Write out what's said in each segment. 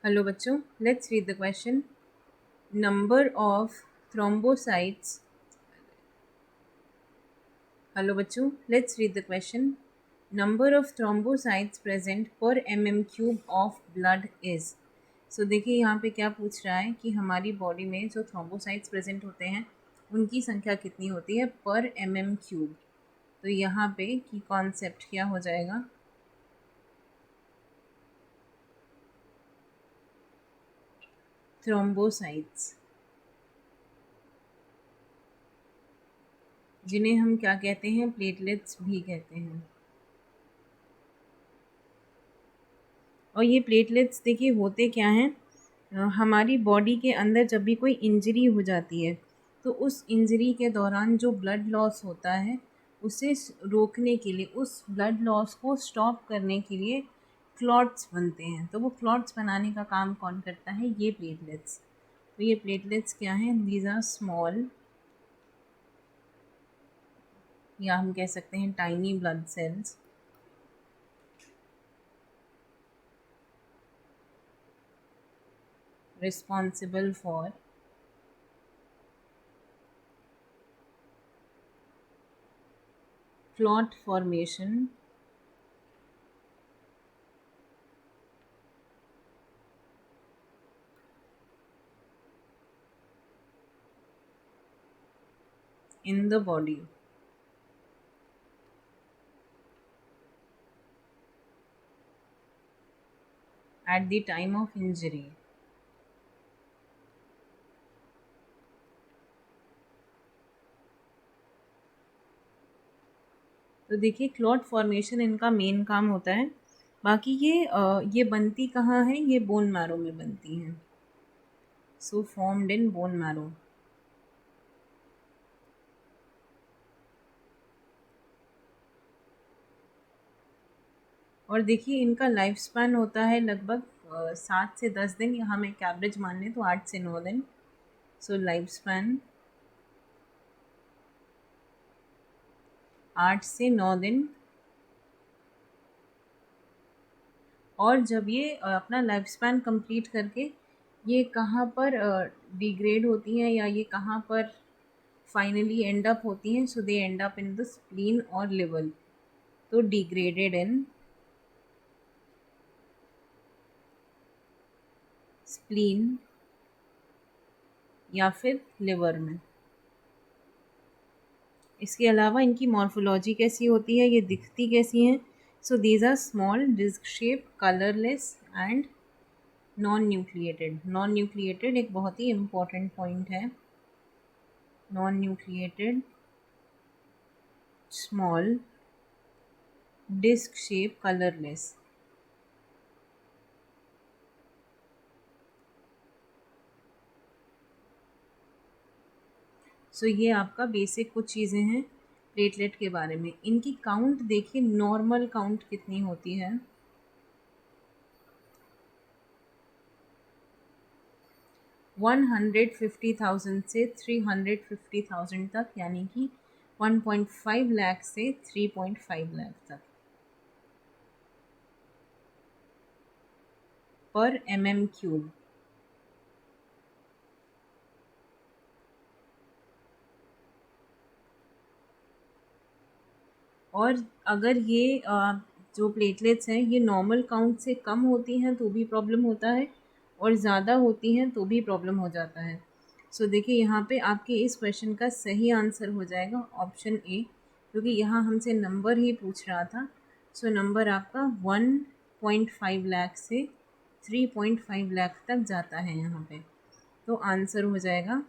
Hello बच्चों, let's read the question. Number of thrombocytes. Hello बच्चों, let's read the question. Number of thrombocytes present per cube of blood is. So देखिए यहाँ पे क्या पूछ रहा है कि हमारी बॉडी में जो थ्रोम्बोसाइट्स प्रेजेंट होते हैं उनकी संख्या कितनी होती है पर क्यूब. तो यहाँ पे की कॉन्सेप्ट क्या हो जाएगा? थ्रोम्बोसाइट्स, जिन्हें हम क्या कहते हैं? प्लेटलेट्स भी कहते हैं. और ये प्लेटलेट्स देखिए होते क्या हैं, हमारी बॉडी के अंदर जब भी कोई इंजरी हो जाती है तो उस इंजरी के दौरान जो ब्लड लॉस होता है उसे रोकने के लिए, उस ब्लड लॉस को स्टॉप करने के लिए क्लॉट्स बनते हैं. तो वो क्लॉट्स बनाने का काम कौन करता है? ये प्लेटलेट्स. तो ये प्लेटलेट्स क्या हैं? दीज आर स्मॉल, या हम कह सकते हैं tiny blood cells responsible for clot formation in the body. At the time of injury. तो देखिए क्लॉट फॉर्मेशन इनका मेन काम होता है. बाकी ये बनती कहाँ है? ये बोन मैरो में बनती हैं. So formed in bone marrow. और देखिए इनका लाइफ स्पैन होता है लगभग 7 से 10 दिन, या हम एक एवरेज मान लें तो 8 से 9 दिन. सो लाइफ स्पैन 8 से 9 दिन. और जब ये अपना लाइफ स्पैन कंप्लीट करके ये कहाँ पर डिग्रेड होती हैं, या ये कहाँ पर फाइनली एंड अप होती हैं? So they end up in the spleen और लिवर. तो डिग्रेडेड इन स्प्लीन या फिर लिवर में. इसके अलावा इनकी मॉर्फोलॉजी कैसी होती है, ये दिखती कैसी हैं? So these are small, disc shape, colourless and non nucleated. Non nucleated एक बहुत ही इम्पॉर्टेंट पॉइंट है. Non nucleated, small, disc shape, colourless. So ये आपका बेसिक कुछ चीज़ें हैं प्लेटलेट के बारे में. इनकी काउंट देखिए, नॉर्मल काउंट कितनी होती है? 150,000 से 350,000 तक, यानी कि 1.5 लाख से 3.5 लाख तक पर क्यूब. और अगर ये जो प्लेटलेट्स हैं ये नॉर्मल काउंट से कम होती हैं तो भी प्रॉब्लम होता है, और ज़्यादा होती हैं तो भी प्रॉब्लम हो जाता है. सो देखिए यहाँ पे आपके इस क्वेश्चन का सही आंसर हो जाएगा ऑप्शन ए, क्योंकि यहाँ हमसे नंबर ही पूछ रहा था. सो नंबर आपका 1.5 लाख से 3.5 लाख तक जाता है यहाँ पे. तो आंसर हो जाएगा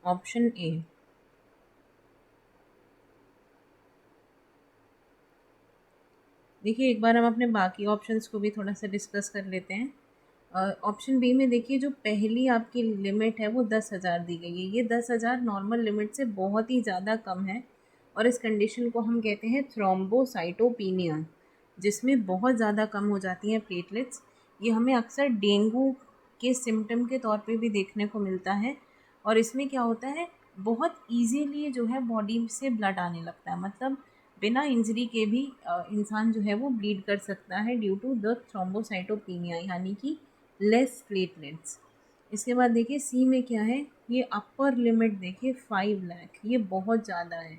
ऑप्शन ए. देखिए एक बार हम अपने बाकी ऑप्शंस को भी थोड़ा सा डिस्कस कर लेते हैं. ऑप्शन बी में देखिए जो पहली आपकी लिमिट है वो 10,000 दी गई है. ये 10,000 नॉर्मल लिमिट से बहुत ही ज़्यादा कम है, और इस कंडीशन को हम कहते हैं थ्रोम्बोसाइटोपिनिया, जिसमें बहुत ज़्यादा कम हो जाती हैं प्लेटलेट्स. ये हमें अक्सर डेंगू के सिम्टम के तौर पे भी देखने को मिलता है. और इसमें क्या होता है, बहुत ईजीली जो है बॉडी से ब्लड आने लगता है. मतलब बिना इंजरी के भी इंसान जो है वो ब्लीड कर सकता है ड्यू टू द थ्रोम्बोसाइटोपिनिया, यानी कि लेस प्लेटलेट्स। इसके बाद देखिए सी में क्या है, ये अपर लिमिट देखिए 5 लाख, ये बहुत ज़्यादा है।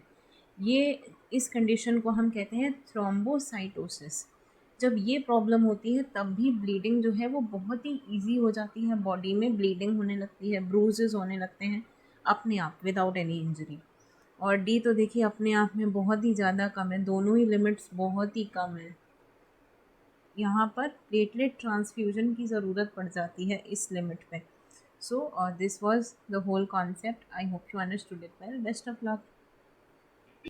ये इस कंडीशन को हम कहते हैं थ्रोम्बोसाइटोसिस। जब ये प्रॉब्लम होती है तब भी ब्लीडिंग जो है वो बहुत ही ईजी हो जाती है, बॉडी में ब्लीडिंग होने लगती है, ब्रूजेस होने लगते हैं अपने आप विदाउट एनी इंजरी। और डी तो देखिए अपने आप में बहुत ही ज़्यादा कम है, दोनों ही लिमिट्स बहुत ही कम है। यहाँ पर प्लेटलेट ट्रांसफ्यूजन की ज़रूरत पड़ जाती है इस लिमिट पे। So this was the whole concept. I hope you understood it well. Best of luck.